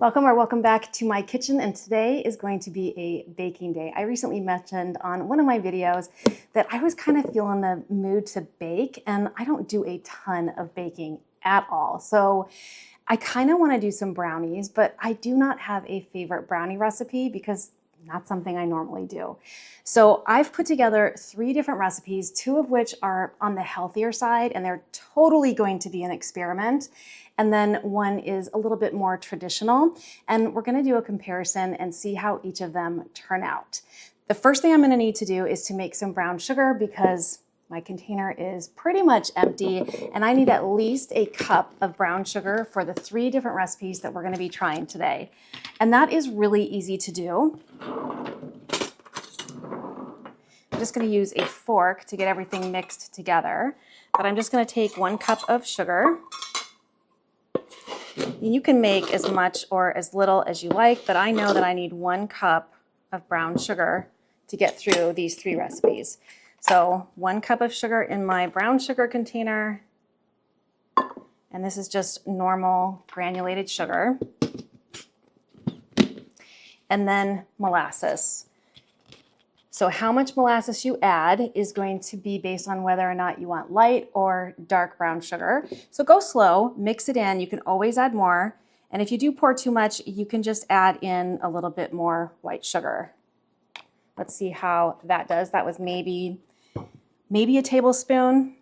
Welcome or welcome back to my kitchen, and today is going to be a baking day. I recently mentioned on one of my videos that I was kind of feeling the mood to bake, and I don't do a ton of baking at all. So I kind of want to do some brownies, but I do not have a favorite brownie recipe because not something I normally do. So I've put together 3 different recipes, 2 of which are on the healthier side, and they're totally going to be an experiment. And then one is a little bit more traditional, and we're gonna do a comparison and see how each of them turn out. The first thing I'm gonna need to do is to make some brown sugar because my container is pretty much empty, and I need at least a cup of brown sugar for the 3 different recipes that we're gonna be trying today. And that is really easy to do. I'm just gonna use a fork to get everything mixed together, but I'm just gonna take 1 cup of sugar. You can make as much or as little as you like, but I know that I need 1 cup of brown sugar to get through these 3 recipes. So 1 cup of sugar in my brown sugar container, and this is just normal granulated sugar. And then molasses. So how much molasses you add is going to be based on whether or not you want light or dark brown sugar. So go slow, mix it in. You can always add more. And if you do pour too much, you can just add in a little bit more white sugar. Let's see how that does. That was maybe a tablespoon.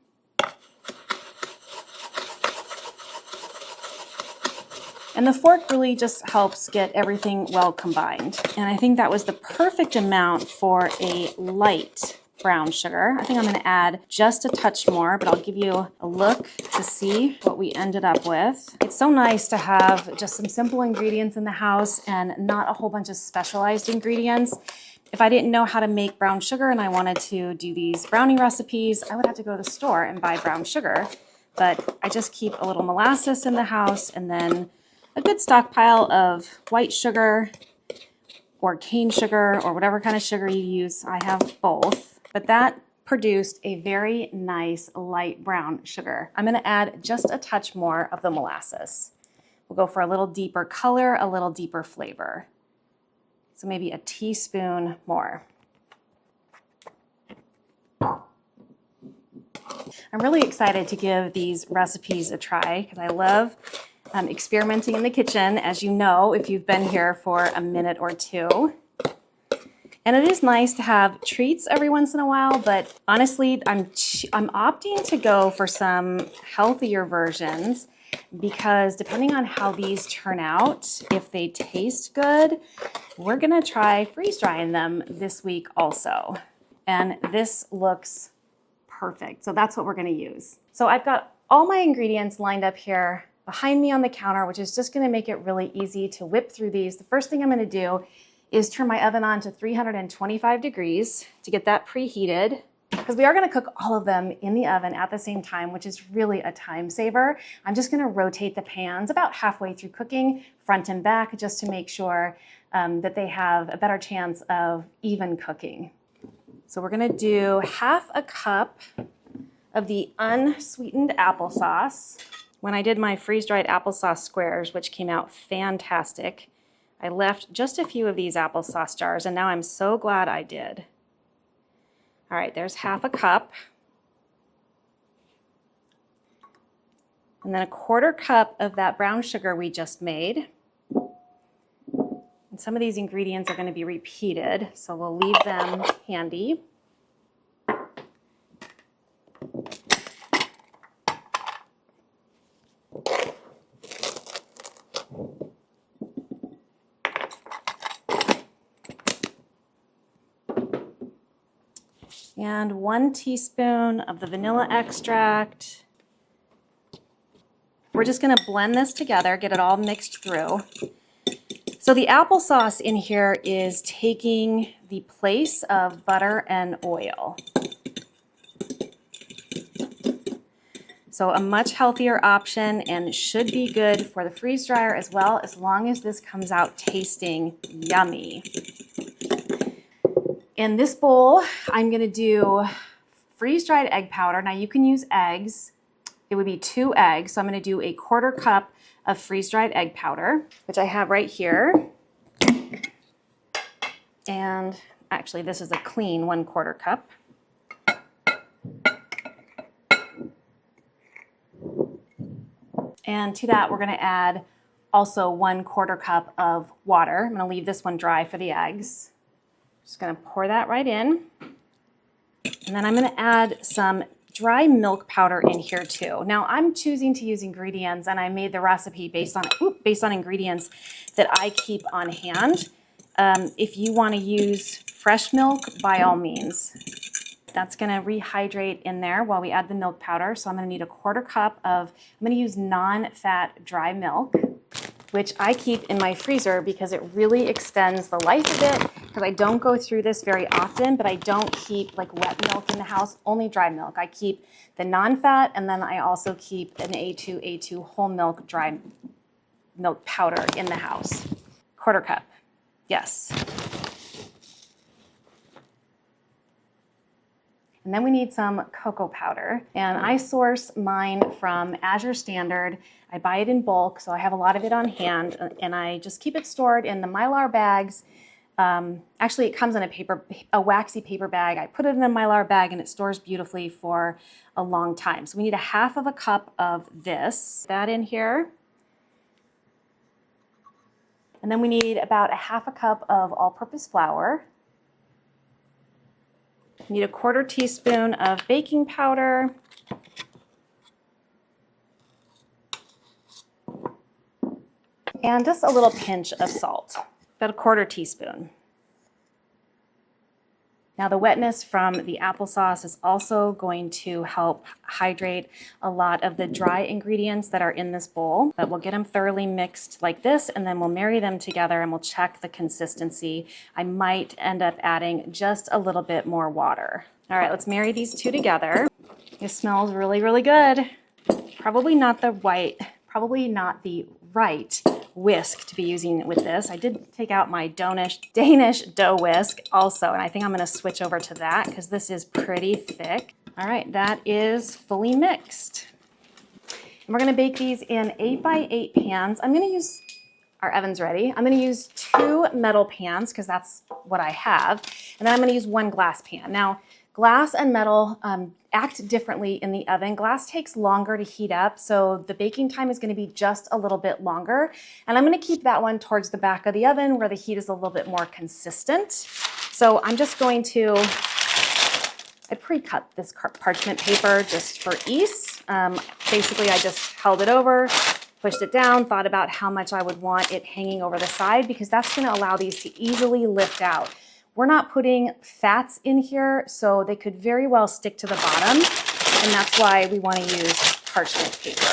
And the fork really just helps get everything well combined. And I think that was the perfect amount for a light brown sugar. I think I'm gonna add just a touch more, but I'll give you a look to see what we ended up with. It's so nice to have just some simple ingredients in the house and not a whole bunch of specialized ingredients. If I didn't know how to make brown sugar and I wanted to do these brownie recipes, I would have to go to the store and buy brown sugar. But I just keep a little molasses in the house and then a good stockpile of white sugar or cane sugar or whatever kind of sugar you use. I have both, but that produced a very nice light brown sugar. I'm gonna add just a touch more of the molasses. We'll go for a little deeper color, a little deeper flavor. So maybe a teaspoon more. I'm really excited to give these recipes a try because I love experimenting in the kitchen, as you know, if you've been here for a minute or 2. And it is nice to have treats every once in a while, but honestly, I'm opting to go for some healthier versions because depending on how these turn out, if they taste good, we're gonna try freeze drying them this week also. And this looks perfect, so that's what we're gonna use. So I've got all my ingredients lined up here behind me on the counter, which is just gonna make it really easy to whip through these. The first thing I'm gonna do is turn my oven on to 325 degrees to get that preheated, because we are gonna cook all of them in the oven at the same time, which is really a time saver. I'm just gonna rotate the pans about halfway through cooking, front and back, just to make sure that they have a better chance of even cooking. So we're gonna do 1/2 cup of the unsweetened applesauce. When I did my freeze-dried applesauce squares, which came out fantastic, I left just a few of these applesauce jars, and now I'm so glad I did. All right, there's 1/2 cup. And then 1/4 cup of that brown sugar we just made. And some of these ingredients are going to be repeated, so we'll leave them handy. And 1 teaspoon of the vanilla extract. We're just gonna blend this together, get it all mixed through. So the applesauce in here is taking the place of butter and oil. So a much healthier option and should be good for the freeze dryer as well, as long as this comes out tasting yummy. In this bowl, I'm gonna do freeze-dried egg powder. Now you can use eggs. it would be 2 eggs. So I'm going to do a 1/4 cup of freeze-dried egg powder, which I have right here. And actually, this is a clean 1/4 cup. And to that, we're going to add also 1/4 cup of water. I'm going to leave this one dry for the eggs. Just going to pour that right in. And then I'm going to add some dry milk powder in here too. Now I'm choosing to use ingredients, and I made the recipe based on ingredients that I keep on hand. If you want to use fresh milk, by all means. That's going to rehydrate in there while we add the milk powder. So I'm going to need a 1/4 cup of, I'm going to use non-fat dry milk, which I keep in my freezer because it really extends the life of it. Because I don't go through this very often, but I don't keep like wet milk in the house, only dry milk. I keep the non-fat, and then I also keep an A2 whole milk dry milk powder in the house. 1/4 cup, yes. And then we need some cocoa powder. And I source mine from Azure Standard. I buy it in bulk, so I have a lot of it on hand, and I just keep it stored in the Mylar bags. Actually, it comes in a waxy paper bag. I put it in a Mylar bag, and it stores beautifully for a long time. So we need 1/2 cup of this. That in here. And then we need about 1/2 cup of all-purpose flour. Need a 1/4 teaspoon of baking powder. And just a little pinch of salt, about a 1/4 teaspoon. Now the wetness from the applesauce is also going to help hydrate a lot of the dry ingredients that are in this bowl, but we'll get them thoroughly mixed like this, and then we'll marry them together and we'll check the consistency. I might end up adding just a little bit more water. All right, let's marry these two together. It smells really, really good. Probably not the right whisk to be using with this. I did take out my Danish dough whisk also, and I think I'm going to switch over to that because this is pretty thick. All right, that is fully mixed. And we're going to bake these in 8x8 pans. I'm going to use, our oven's ready. I'm going to use 2 metal pans because that's what I have, and then I'm going to use 1 glass pan. Now, glass and metal act differently in the oven. Glass takes longer to heat up, so the baking time is going to be just a little bit longer. And I'm going to keep that one towards the back of the oven where the heat is a little bit more consistent. So I'm just going to, I pre-cut this parchment paper just for ease. Basically, I just held it over, pushed it down, thought about how much I would want it hanging over the side because that's going to allow these to easily lift out. We're not putting fats in here, so they could very well stick to the bottom, and that's why we want to use parchment paper.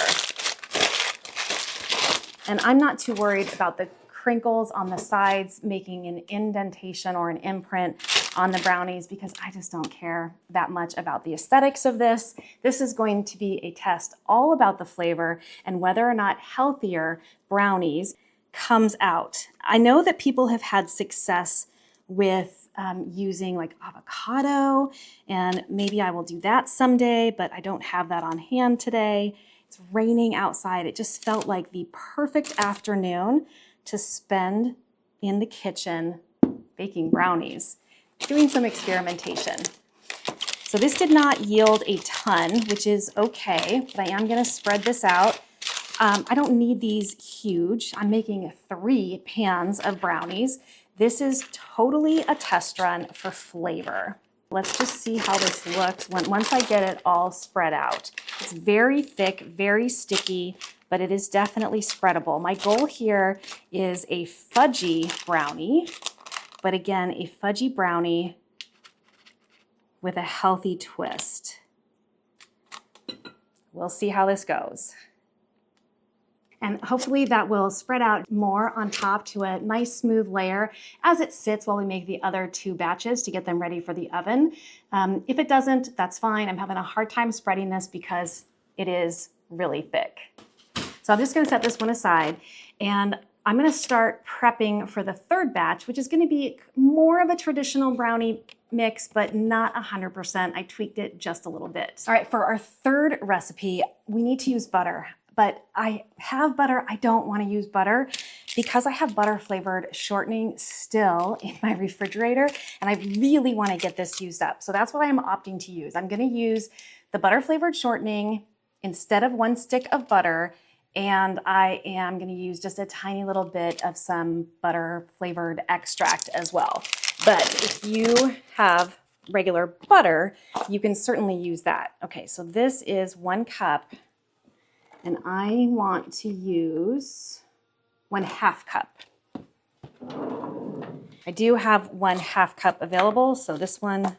And I'm not too worried about the crinkles on the sides making an indentation or an imprint on the brownies because I just don't care that much about the aesthetics of this. This is going to be a test all about the flavor and whether or not healthier brownies comes out. I know that people have had success with using like avocado, and maybe I will do that someday, but I don't have that on hand today. It's raining outside. It just felt like the perfect afternoon to spend in the kitchen baking brownies, doing some experimentation. So this did not yield a ton, which is okay, but I am gonna spread this out. I don't need these huge. I'm making 3 pans of brownies. This is totally a test run for flavor. Let's just see how this looks once I get it all spread out. It's very thick, very sticky, but it is definitely spreadable. My goal here is a fudgy brownie, but again, a fudgy brownie with a healthy twist. We'll see how this goes. And hopefully that will spread out more on top to a nice smooth layer as it sits while we make the other 2 batches to get them ready for the oven. If it doesn't, that's fine. I'm having a hard time spreading this because it is really thick. So I'm just gonna set this one aside, and I'm gonna start prepping for the third batch, which is gonna be more of a traditional brownie mix, but not 100%. I tweaked it just a little bit. All right, for our third recipe, we need to use butter, but I have butter. I don't wanna use butter because I have butter flavored shortening still in my refrigerator, and I really wanna get this used up. So that's what I'm opting to use. I'm gonna use the butter flavored shortening instead of 1 stick of butter, and I am gonna use just a tiny little bit of some butter flavored extract as well. But if you have regular butter, you can certainly use that. Okay, so this is 1 cup, and I want to use 1/2 cup. I do have 1/2 cup available, so this one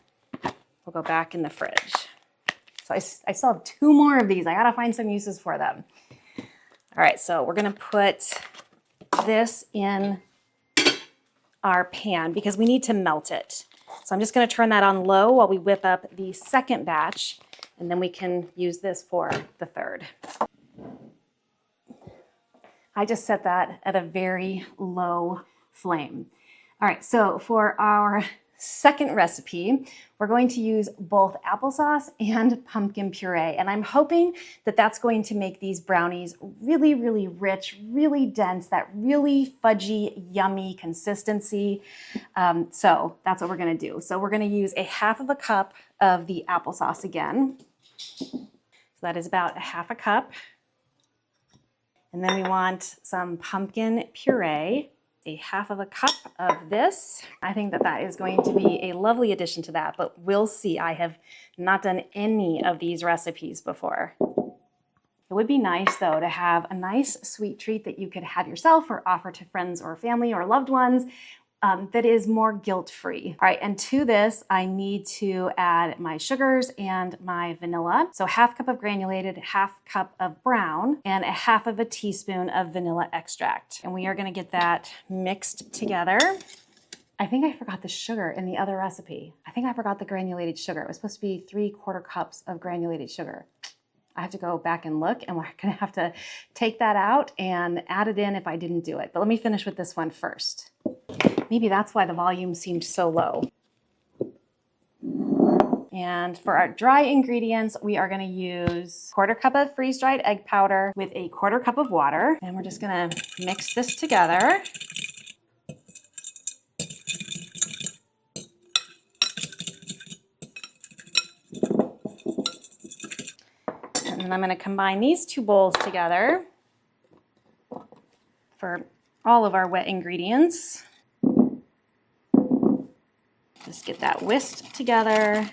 will go back in the fridge. So I still have 2 more of these. I gotta find some uses for them. All right, so we're gonna put this in our pan because we need to melt it. So I'm just gonna turn that on low while we whip up the second batch, and then we can use this for the third. I just set that at a very low flame. All right, so for our second recipe, we're going to use both applesauce and pumpkin puree. And I'm hoping that that's going to make these brownies really, really rich, really dense, that really fudgy, yummy consistency. So that's what we're gonna do. So we're gonna use 1/2 cup of the applesauce again. So that is about 1/2 cup. And then we want some pumpkin puree. 1/2 cup of this. I think that that is going to be a lovely addition to that, but we'll see. I have not done any of these recipes before. It would be nice though to have a nice sweet treat that you could have yourself or offer to friends or family or loved ones that is more guilt-free. All right, and to this, I need to add my sugars and my vanilla. So 1/2 cup of granulated, 1/2 cup of brown, and 1/2 teaspoon of vanilla extract. And we are gonna get that mixed together. I think I forgot the sugar in the other recipe. I think I forgot the granulated sugar. It was supposed to be 3/4 cups of granulated sugar. I have to go back and look, and we're gonna have to take that out and add it in if I didn't do it. But let me finish with this one first. Maybe that's why the volume seemed so low. And for our dry ingredients, we are gonna use 1/4 cup of freeze-dried egg powder with 1/4 cup of water. And we're just gonna mix this together. And then I'm gonna combine these 2 bowls together for all of our wet ingredients. Just get that whisked together.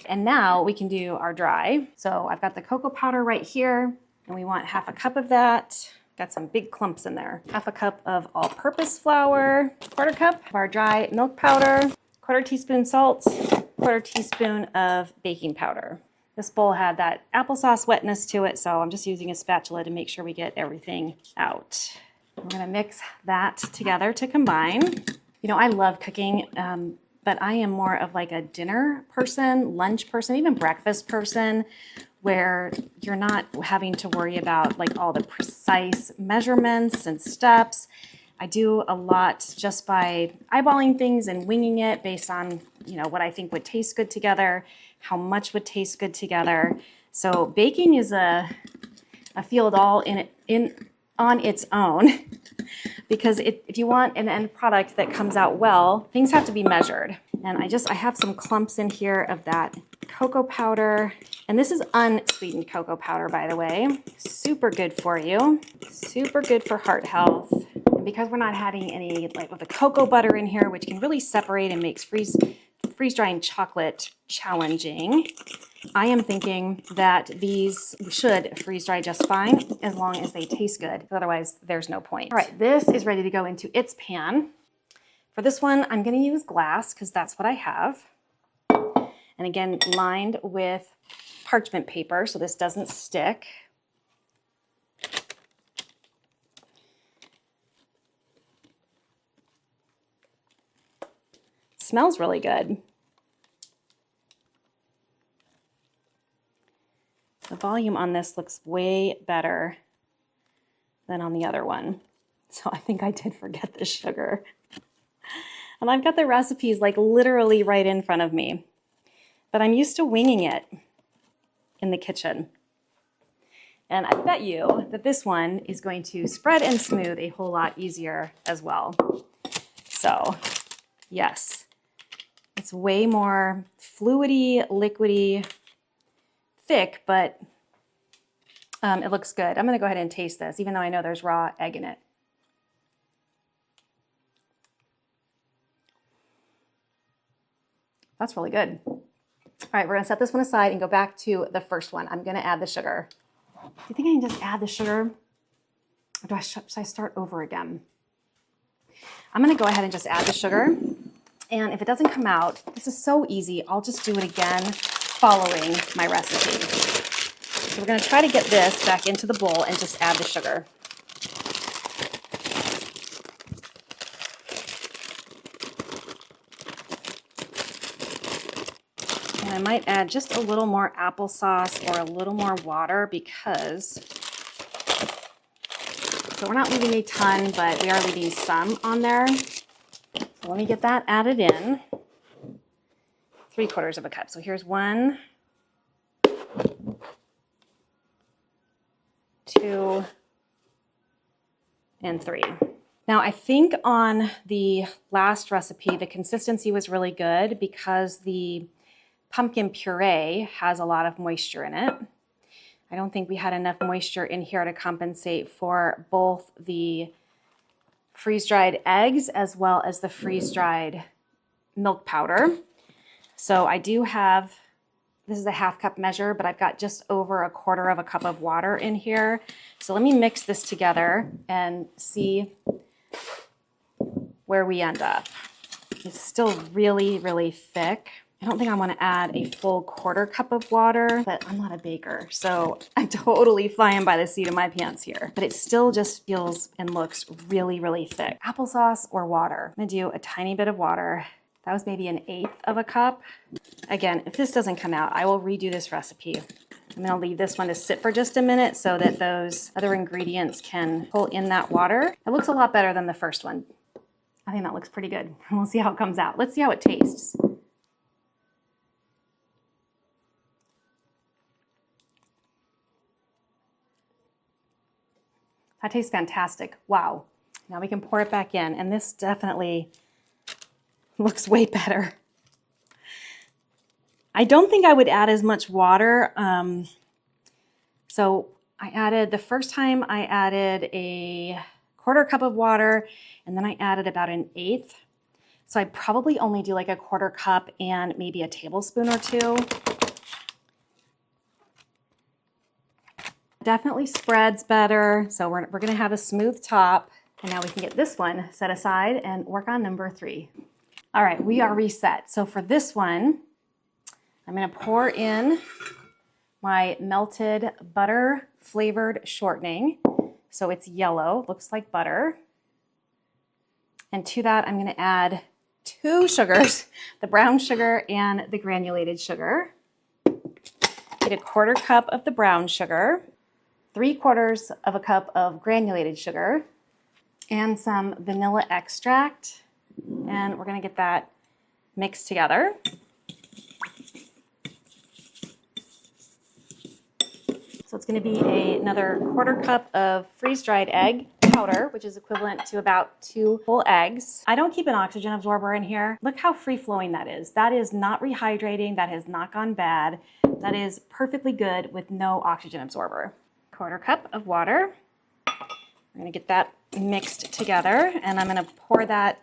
And now we can do our dry. So I've got the cocoa powder right here, and we want 1/2 cup of that. Got some big clumps in there. 1/2 cup of all-purpose flour, 1/4 cup of our dry milk powder, 1/4 teaspoon salt, 1/4 teaspoon of baking powder. This bowl had that applesauce wetness to it, so I'm just using a spatula to make sure we get everything out. We're gonna mix that together to combine. You know, I love cooking, but I am more of like a dinner person, lunch person, even breakfast person, where you're not having to worry about like all the precise measurements and steps. I do a lot just by eyeballing things and winging it based on, you know, what I think would taste good together, how much would taste good together. So baking is a field all on its own. Because if you want an end product that comes out well, things have to be measured. And I have some clumps in here of that cocoa powder. And this is unsweetened cocoa powder, by the way. Super good for you. Super good for heart health. And because we're not adding any like with the cocoa butter in here, which can really separate and makes freeze-drying chocolate challenging, I am thinking that these should freeze dry just fine as long as they taste good. Otherwise, there's no point. All right, this is ready to go into its pan. For this one, I'm gonna use glass because that's what I have. And again, lined with parchment paper so this doesn't stick. Smells really good. The volume on this looks way better than on the other one. So I think I did forget the sugar. And I've got the recipes like literally right in front of me. But I'm used to winging it in the kitchen. And I bet you that this one is going to spread and smooth a whole lot easier as well. So yes, it's way more fluidy, liquidy, thick, but it looks good. I'm gonna go ahead and taste this, even though I know there's raw egg in it. That's really good. All right, we're gonna set this one aside and go back to the first one. I'm gonna add the sugar. Do you think I can just add the sugar? Or should I start over again? I'm gonna go ahead and just add the sugar. And if it doesn't come out, this is so easy. I'll just do it again following my recipe. So we're gonna try to get this back into the bowl and just add the sugar. And I might add just a little more applesauce or a little more water because, so we're not leaving a ton, but we are leaving some on there. So let me get that added in. 3/4 of a cup. So here's 1, 2, and 3. Now I think on the last recipe, the consistency was really good because the pumpkin puree has a lot of moisture in it. I don't think we had enough moisture in here to compensate for both the freeze-dried eggs as well as the freeze-dried milk powder. So I do have, this is a 1/2 cup measure, but I've got just over 1/4 cup of water in here. So let me mix this together and see where we end up. It's still really, really thick. I don't think I want to add a full 1/4 cup of water, but I'm not a baker, so I'm totally flying by the seat of my pants here. But it still just feels and looks really, really thick. Applesauce or water? I'm gonna do a tiny bit of water. That was maybe 1/8 cup. Again, if this doesn't come out, I will redo this recipe. I'm gonna leave this one to sit for just a minute so that those other ingredients can pull in that water. It looks a lot better than the first one. I think that looks pretty good. We'll see how it comes out. Let's see how it tastes. That tastes fantastic. Wow. Now we can pour it back in, and this definitely looks way better. I don't think I would add as much water. So I added, the first time I added a 1/4 cup of water, and then I added about 1/8. So I'd probably only do like a 1/4 cup and maybe a tablespoon or 2. Definitely spreads better. So we're gonna have a smooth top. And now we can get this one set aside and work on number 3. All right, we are reset. So for this one, I'm gonna pour in my melted butter flavored shortening. So it's yellow, looks like butter. And to that, I'm gonna add 2 sugars, the brown sugar and the granulated sugar. Get a 1/4 cup of the brown sugar, 3/4 cup of granulated sugar, and some vanilla extract. And we're gonna get that mixed together. So it's gonna be another 1/4 cup of freeze-dried egg powder, which is equivalent to about 2 whole eggs. I don't keep an oxygen absorber in here. Look how free-flowing that is. That is not rehydrating, that has not gone bad. That is perfectly good with no oxygen absorber. 1/4 cup of water. We're gonna get that mixed together, and I'm gonna pour that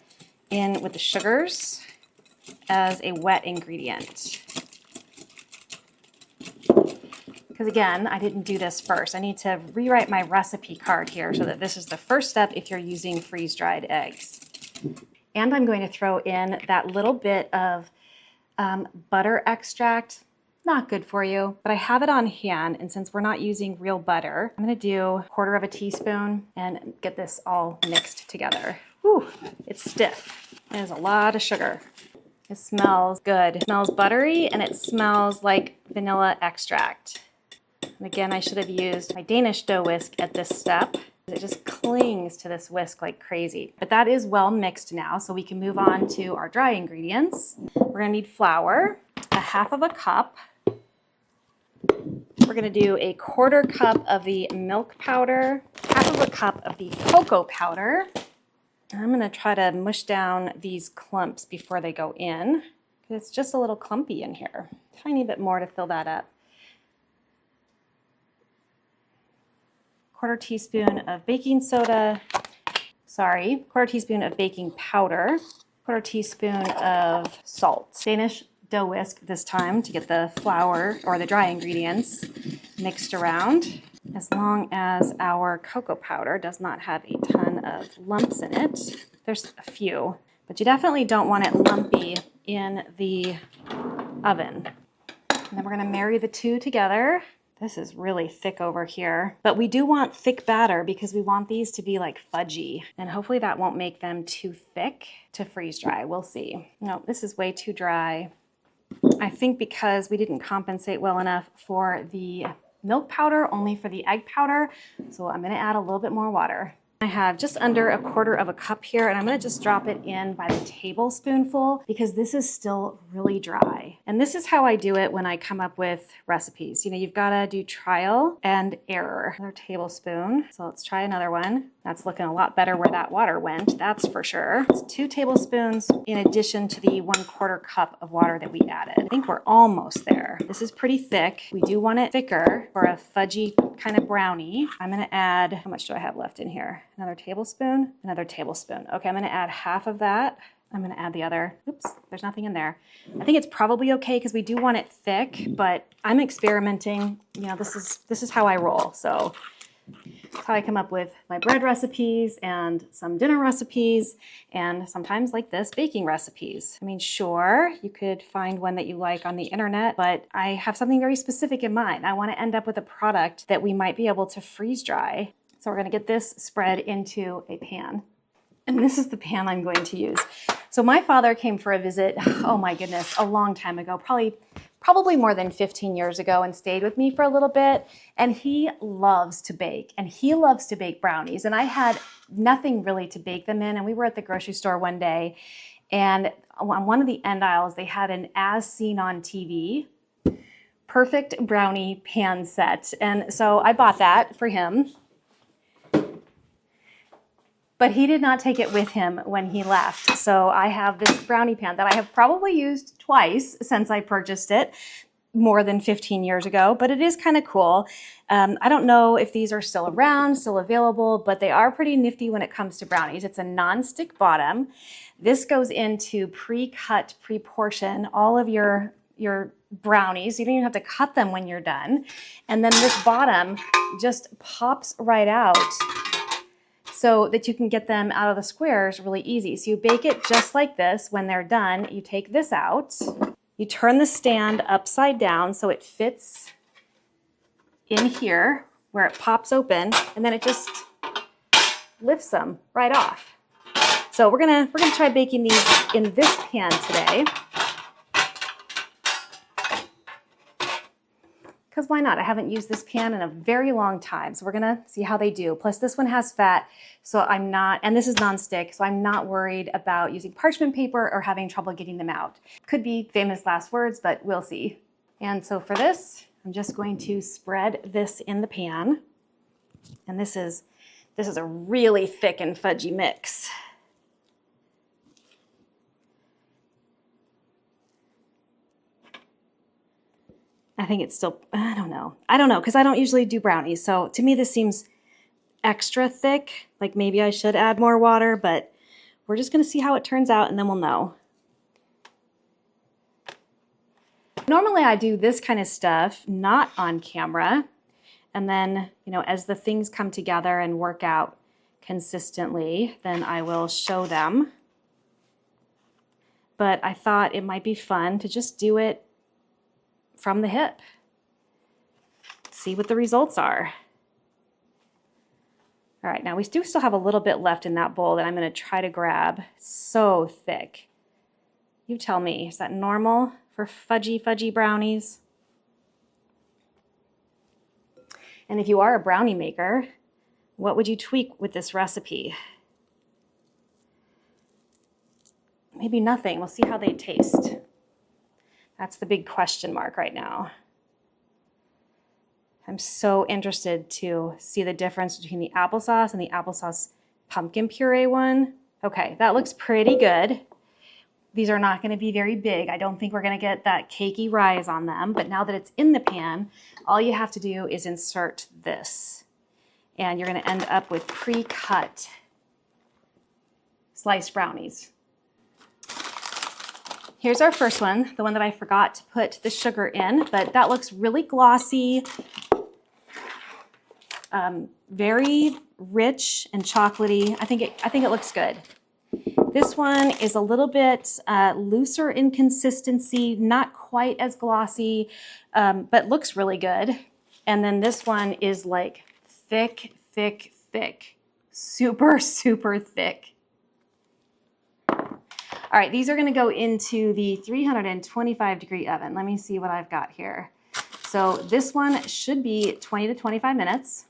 in with the sugars as a wet ingredient. Because again, I didn't do this first. I need to rewrite my recipe card here so that this is the first step if you're using freeze-dried eggs. And I'm going to throw in that little bit of butter extract. Not good for you, but I have it on hand, and since we're not using real butter, I'm gonna do 1/4 teaspoon and get this all mixed together. Whew, it's stiff. There's a lot of sugar. It smells good. It smells buttery, and it smells like vanilla extract. And again, I should have used my Danish dough whisk at this step. It just clings to this whisk like crazy. But that is well mixed now, so we can move on to our dry ingredients. We're gonna need flour, a half of a cup. We're gonna do a 1/4 cup of the milk powder, half of a cup of the cocoa powder. I'm gonna try to mush down these clumps before they go in. It's just a little clumpy in here. Tiny bit more to fill that up. 1/4 teaspoon of baking soda. Sorry, 1/4 teaspoon of baking powder. 1/4 teaspoon of salt. Danish dough whisk this time to get the flour or the dry ingredients mixed around. As long as our cocoa powder does not have a ton of lumps in it. There's a few, but you definitely don't want it lumpy in the oven. And then we're gonna marry the two together. This is really thick over here, but we do want thick batter because we want these to be like fudgy, and hopefully that won't make them too thick to freeze dry. We'll see. No, this is way too dry. I think because we didn't compensate well enough for the milk powder, only for the egg powder. So I'm gonna add a little bit more water. I have just under a 1/4 of a cup here, and I'm gonna just drop it in by the tablespoonful because this is still really dry. And this is how I do it when I come up with recipes. You know, you've gotta do trial and error. Another tablespoon. So let's try another one. That's looking a lot better where that water went, that's for sure. It's 2 tablespoons in addition to the 1/4 cup of water that we added. I think we're almost there. This is pretty thick. We do want it thicker for a fudgy kind of brownie. I'm gonna add, how much do I have left in here? Another tablespoon, another tablespoon. Okay, I'm gonna add half of that. I'm gonna add the other. Oops, there's nothing in there. I think it's probably okay because we do want it thick, but I'm experimenting. You know, this is how I roll. So that's how I come up with my bread recipes and some dinner recipes, and sometimes like this, baking recipes. I mean, sure, you could find one that you like on the internet, but I have something very specific in mind. I wanna end up with a product that we might be able to freeze dry. So we're gonna get this spread into a pan. And this is the pan I'm going to use. So my father came for a visit, oh my goodness, a long time ago, probably more than 15 years ago, and stayed with me for a little bit. And he loves to bake, and he loves to bake brownies. And I had nothing really to bake them in. And we were at the grocery store one day, and on one of the end aisles, they had an as seen on TV perfect brownie pan set. And so I bought that for him. But he did not take it with him when he left. So I have this brownie pan that I have probably used twice since I purchased it more than 15 years ago, but it is kind of cool. I don't know if these are still around, still available, but they are pretty nifty when it comes to brownies. It's a non-stick bottom. This goes into pre-cut, pre-portion all of your brownies. You don't even have to cut them when you're done. And then this bottom just pops right out, so that you can get them out of the squares really easy. So you bake it just like this. When they're done, you take this out, you turn the stand upside down so it fits in here where it pops open, and then it just lifts them right off. So we're gonna try baking these in this pan today. Because why not? I haven't used this pan in a very long time. So we're gonna see how they do. Plus this one has fat, so I'm not, and this is nonstick, so I'm not worried about using parchment paper or having trouble getting them out. Could be famous last words, but we'll see. And so for this, I'm just going to spread this in the pan. And this is a really thick and fudgy mix. I think it's still, I don't know, because I don't usually do brownies. So to me, this seems extra thick. Like maybe I should add more water, but we're just gonna see how it turns out and then we'll know. Normally I do this kind of stuff, not on camera. And then, you know, as the things come together and work out consistently, then I will show them. But I thought it might be fun to just do it from the hip. See what the results are. All right, now we do still have a little bit left in that bowl that I'm gonna try to grab. So thick. You tell me, is that normal for fudgy brownies? And if you are a brownie maker, What would you tweak with this recipe? Maybe nothing. We'll see how they taste. That's the big question mark right now. I'm so interested to see the difference between the applesauce and the applesauce pumpkin puree one. Okay, that looks pretty good. These are not going to be very big. I don't think we're going to get that cakey rise on them, but now that it's in the pan, all you have to do is insert this. And you're going to end up with pre-cut sliced brownies. Here's our first one, the one that I forgot to put the sugar in, but that looks really glossy, very rich and chocolatey. I think it looks good. This one is a little bit looser in consistency, not quite as glossy, but looks really good. And then this one is like thick, thick, thick, super, super thick. All right, these are gonna go into the 325-degree oven. Let me see what I've got here. So this one should be 20 to 25 minutes.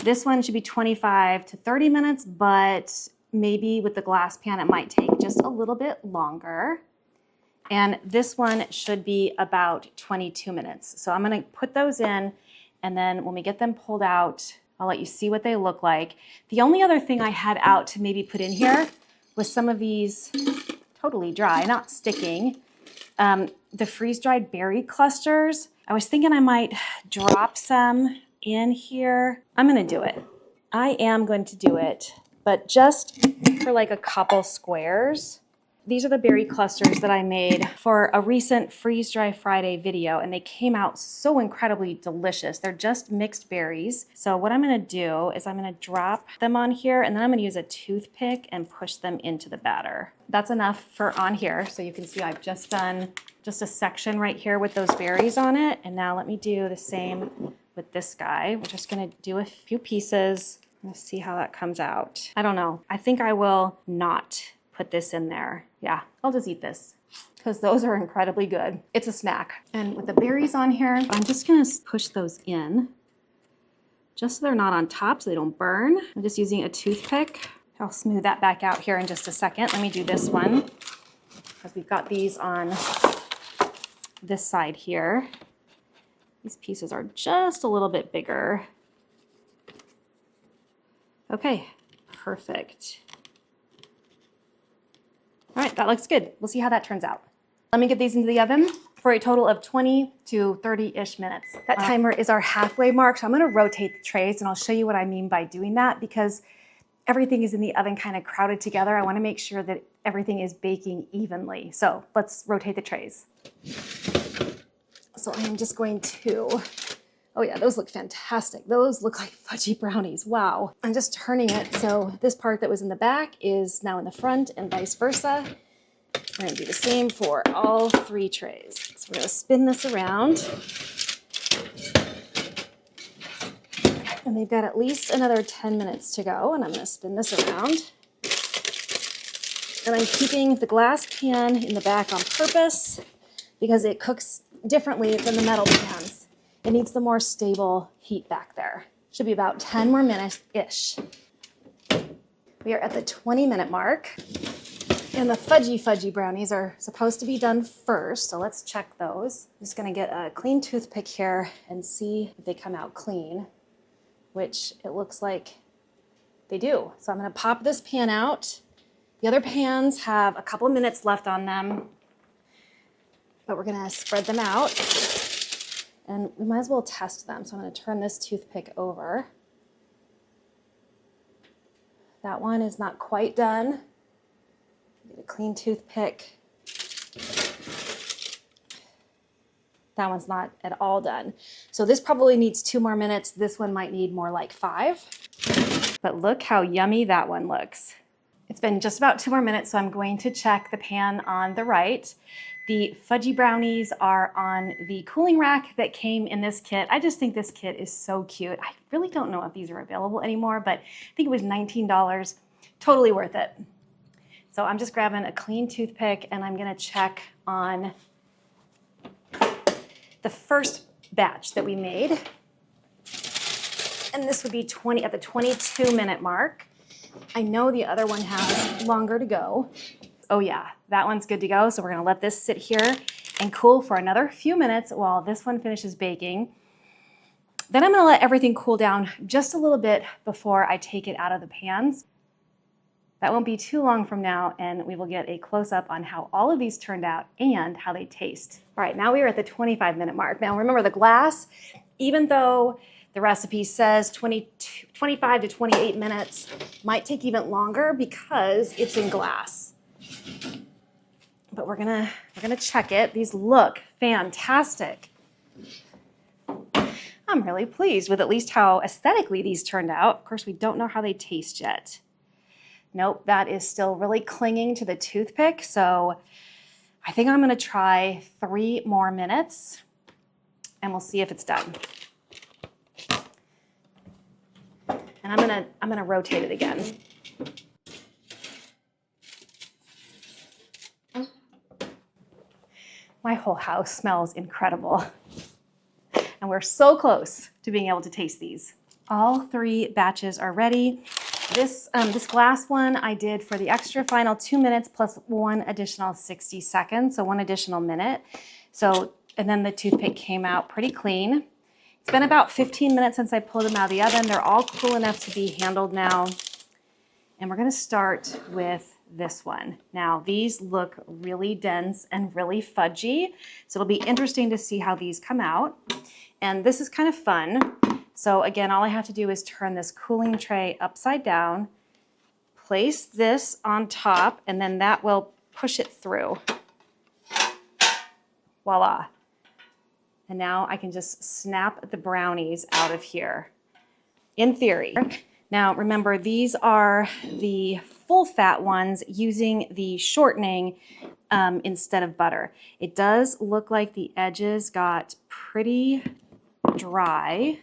This one should be 25 to 30 minutes, but maybe with the glass pan, it might take just a little bit longer. And this one should be about 22 minutes. So I'm gonna put those in, and then when we get them pulled out, I'll let you see what they look like. The only other thing I had out to maybe put in here was some of these totally dry, not sticking, the freeze-dried berry clusters. I was thinking I might drop some in here. I'm gonna do it. I am going to do it, but just for like a couple squares. These are the berry clusters that I made for a recent Freeze Dry Friday video, and they came out so incredibly delicious. They're just mixed berries. So what I'm gonna do is I'm gonna drop them on here, and then I'm gonna use a toothpick and push them into the batter. That's enough for on here. So you can see I've just done just a section right here with those berries on it. And now let me do the same with this guy. We're just gonna do a few pieces. Let's see how that comes out. I don't know. I think I will not put this in there. Yeah, I'll just eat this because those are incredibly good. It's a snack. And with the berries on here, I'm just gonna push those in just so they're not on top so they don't burn. I'm just using a toothpick. I'll smooth that back out here in just a second. Let me do this one because we've got these on this side here. These pieces are just a little bit bigger. Okay, perfect. All right, that looks good. We'll see how that turns out. Let me get these into the oven for a total of 20 to 30-ish minutes. That timer is our halfway mark, so I'm gonna rotate the trays, and I'll show you what I mean by doing that because everything is in the oven kind of crowded together. I wanna make sure that everything is baking evenly. So let's rotate the trays. So I am just going to, oh yeah, those look fantastic. Those look like fudgy brownies, wow. I'm just turning it so this part that was in the back is now in the front and vice versa. We're gonna do the same for all three trays. So we're gonna spin this around. And they've got at least another 10 minutes to go, and I'm gonna spin this around. And I'm keeping the glass pan in the back on purpose because it cooks differently than the metal pans. It needs the more stable heat back there. Should be about 10 more minutes-ish. We are at the 20-minute mark. And the fudgy brownies are supposed to be done first, so let's check those. I'm just gonna get a clean toothpick here and see if they come out clean, which it looks like they do. So I'm gonna pop this pan out. The other pans have a couple of minutes left on them, but we're gonna spread them out. And we might as well test them. So I'm going to turn this toothpick over. That one is not quite done. Get a clean toothpick. That one's not at all done. So this probably needs 2 more minutes. This one might need more like 5. But look how yummy that one looks. It's been just about 2 more minutes, so I'm going to check the pan on the right. The fudgy brownies are on the cooling rack that came in this kit. I just think this kit is so cute. I really don't know if these are available anymore, but I think it was $19. Totally worth it. So I'm just grabbing a clean toothpick and I'm gonna check on the first batch that we made. And this would be at the 22-minute mark. I know the other one has longer to go. Oh yeah, that one's good to go. So we're gonna let this sit here and cool for another few minutes while this one finishes baking. Then I'm gonna let everything cool down just a little bit before I take it out of the pans. That won't be too long from now, and we will get a close-up on how all of these turned out and how they taste. All right, now we are at the 25-minute mark. Now remember, the glass, even though the recipe says 25 to 28 minutes, might take even longer because it's in glass. But we're gonna check it. These look fantastic. I'm really pleased with at least how aesthetically these turned out. Of course, we don't know how they taste yet. Nope, that is still really clinging to the toothpick. So I think I'm gonna try 3 more minutes and we'll see if it's done. And I'm gonna rotate it again. My whole house smells incredible. And we're so close to being able to taste these. All 3 batches are ready. This glass one I did for the extra final 2 minutes plus 1 additional 60 seconds, so 1 additional minute. So, and then the toothpick came out pretty clean. It's been about 15 minutes since I pulled them out of the oven. They're all cool enough to be handled now. And we're gonna start with this one. Now, these look really dense and really fudgy, so it'll be interesting to see how these come out. And this is kind of fun. So again, all I have to do is turn this cooling tray upside down, place this on top, and then that will push it through. Voila. And now I can just snap the brownies out of here, in theory. Now remember, these are the full fat ones using the shortening instead of butter. It does look like the edges got pretty dry,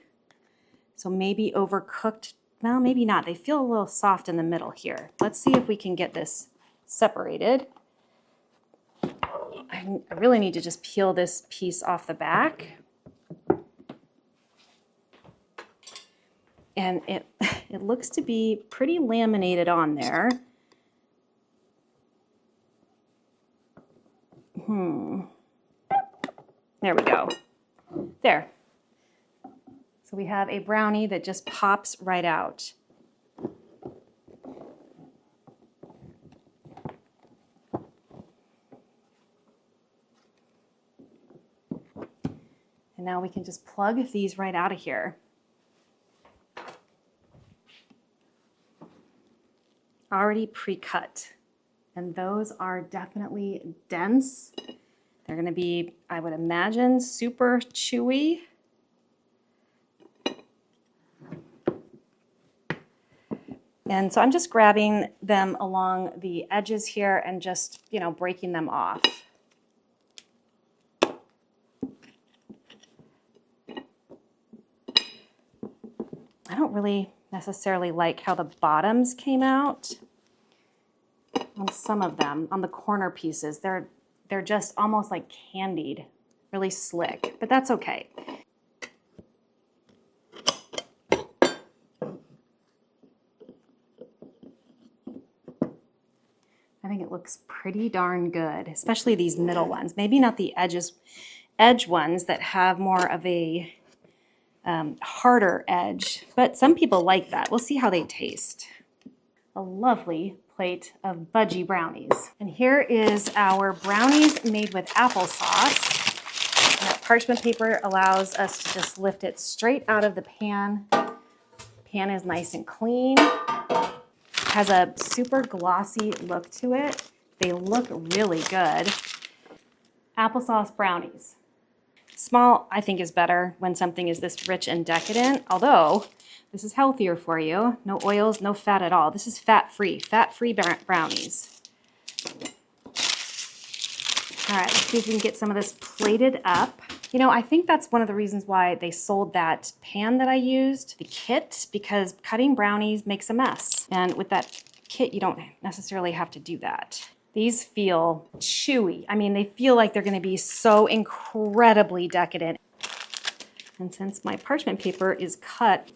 so maybe overcooked. No, maybe not. They feel a little soft in the middle here. Let's see if we can get this separated. I really need to just peel this piece off the back. And it looks to be pretty laminated on there. There we go. There. So we have a brownie that just pops right out. And now we can just plug these right out of here. Already pre-cut. And those are definitely dense. They're gonna be, I would imagine, super chewy. And so I'm just grabbing them along the edges here and just, breaking them off. I don't really necessarily like how the bottoms came out on some of them, on the corner pieces. They're just almost like candied, really slick, but that's okay. I think it looks pretty darn good, especially these middle ones. Maybe not the edge ones that have more of a harder edge, but some people like that. We'll see how they taste. A lovely plate of Fudgy brownies. And here is our brownies made with applesauce. And that parchment paper allows us to just lift it straight out of the pan. Pan is nice and clean. Has a super glossy look to it. They look really good. Applesauce brownies. Small, I think, is better when something is this rich and decadent, although this is healthier for you. No oils, no fat at all. This is fat-free brownies. All right, let's see if we can get some of this plated up. I think that's one of the reasons why they sold that pan that I used, the kit, because cutting brownies makes a mess. And with that kit, you don't necessarily have to do that. These feel chewy. I mean, they feel like they're gonna be so incredibly decadent. And since my parchment paper is cut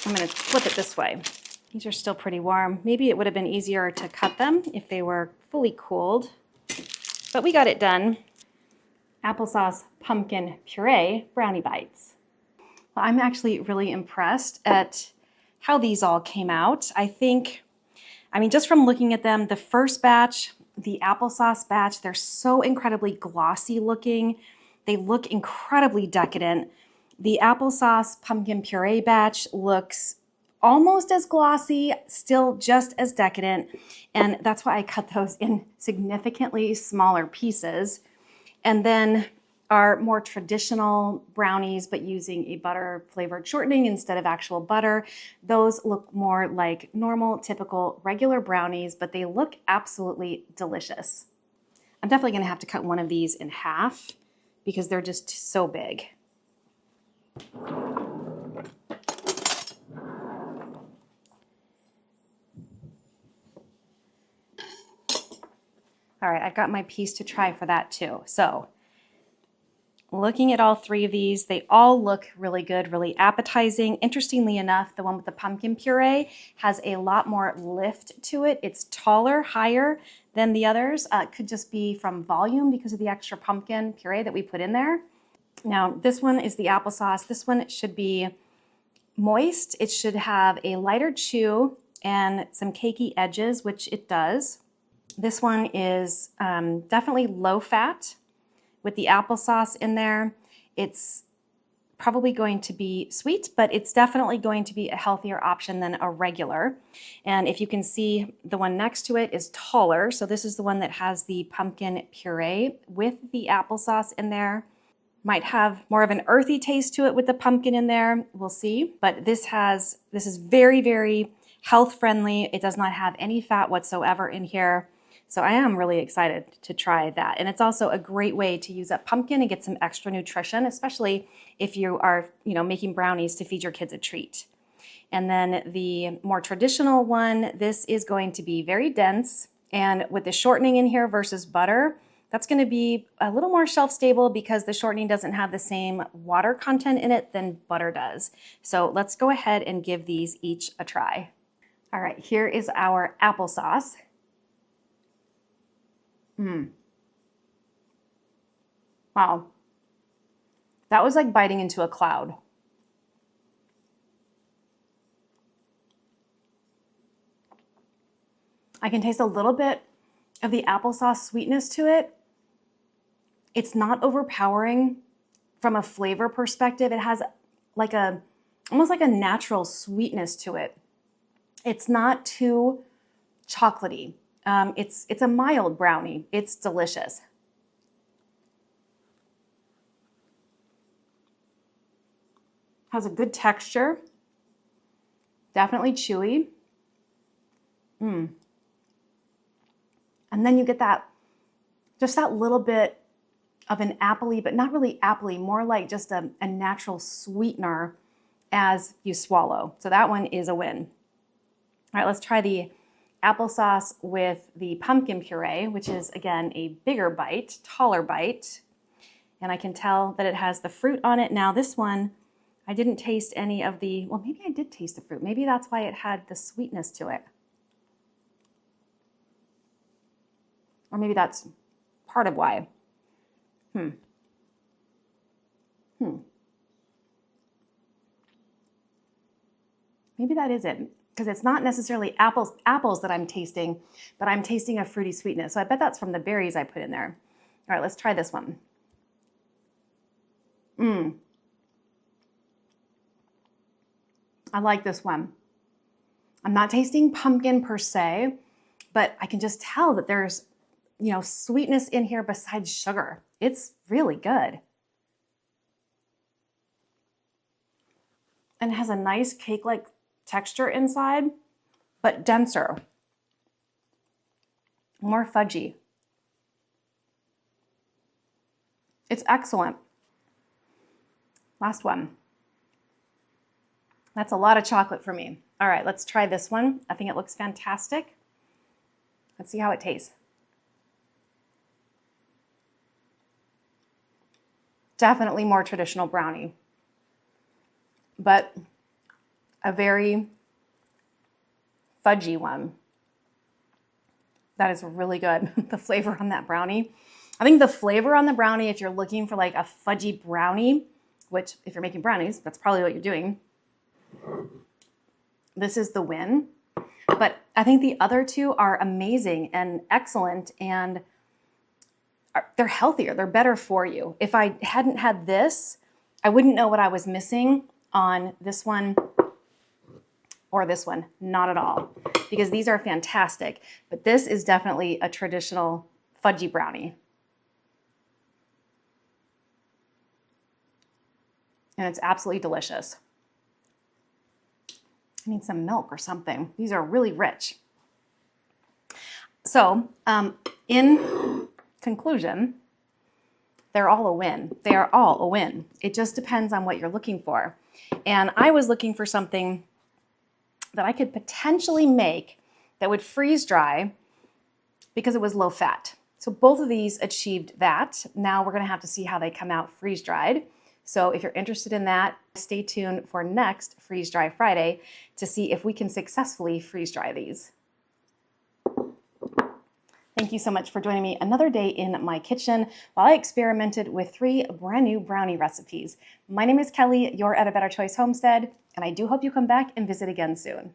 I'm going to flip it this way. These are still pretty warm. Maybe it would have been easier to cut them if they were fully cooled, but we got it done. Applesauce pumpkin puree brownie bites. Well, I'm actually really impressed at how these all came out. I mean, just from looking at them, the first batch, the applesauce batch, they're so incredibly glossy looking. They look incredibly decadent. The applesauce pumpkin puree batch looks almost as glossy, still just as decadent. And that's why I cut those in significantly smaller pieces. And then our more traditional brownies, but using a butter flavored shortening instead of actual butter, those look more like normal, typical, regular brownies, but they look absolutely delicious. I'm definitely gonna have to cut one of these in half because they're just so big. All right, I've got my piece to try for that too. So looking at all three of these, they all look really good, really appetizing. Interestingly enough, the one with the pumpkin puree has a lot more lift to it. It's taller, higher than the others. It could just be from volume because of the extra pumpkin puree that we put in there. Now, this one is the applesauce. This one should be moist. It should have a lighter chew and some cakey edges, which it does. This one is definitely low fat. With the applesauce in there, it's probably going to be sweet, but it's definitely going to be a healthier option than a regular. And if you can see, the one next to it is taller. So this is the one that has the pumpkin puree with the applesauce in there. Might have more of an earthy taste to it with the pumpkin in there. We'll see. But this is very, very health friendly. It does not have any fat whatsoever in here. So I am really excited to try that. And it's also a great way to use up pumpkin and get some extra nutrition, especially if you are, making brownies to feed your kids a treat. And then the more traditional one, this is going to be very dense. And with the shortening in here versus butter, that's going to be a little more shelf stable because the shortening doesn't have the same water content in it than butter does. So let's go ahead and give these each a try. All right, here is our applesauce. Wow. That was like biting into a cloud. I can taste a little bit of the applesauce sweetness to it. It's not overpowering from a flavor perspective. It has like almost like a natural sweetness to it. It's not too chocolatey. It's a mild brownie. It's delicious. Has a good texture. Definitely chewy. And then you get just that little bit of an appley, but not really appley, more like just a natural sweetener as you swallow. So that one is a win. All right, let's try the applesauce with the pumpkin puree, which is, again, a bigger bite, taller bite. And I can tell that it has the fruit on it. Now this one, I didn't taste any of well, maybe I did taste the fruit. Maybe that's why it had the sweetness to it. Or maybe that's part of why. Maybe that is it. Because it's not necessarily apples that I'm tasting, but I'm tasting a fruity sweetness. So I bet that's from the berries I put in there. All right, let's try this one. I like this one. I'm not tasting pumpkin per se, but I can just tell that there's, sweetness in here besides sugar. It's really good. And it has a nice cake-like texture inside, but denser, more fudgy. It's excellent. Last one. That's a lot of chocolate for me. All right, let's try this one. I think it looks fantastic. Let's see how it tastes. Definitely more traditional brownie, but a very fudgy one. That is really good. The flavor on that brownie. I think the flavor on the brownie, if you're looking for like a fudgy brownie, which if you're making brownies, that's probably what you're doing. This is the win. But I think the other two are amazing and excellent, and they're healthier. They're better for you. If I hadn't had this, I wouldn't know what I was missing on this one or this one. Not at all, because these are fantastic. But this is definitely a traditional fudgy brownie. And it's absolutely delicious. I need some milk or something. These are really rich. So, in conclusion, they're all a win. They are all a win. It just depends on what you're looking for. And I was looking for something that I could potentially make that would freeze dry because it was low fat. So both of these achieved that. Now we're gonna have to see how they come out freeze dried. So if you're interested in that, stay tuned for next Freeze Dry Friday to see if we can successfully freeze dry these. Thank you so much for joining me another day in my kitchen while I experimented with 3 brand new brownie recipes. My name is Kelly, you're at A Better Choice Homestead, and I do hope you come back and visit again soon.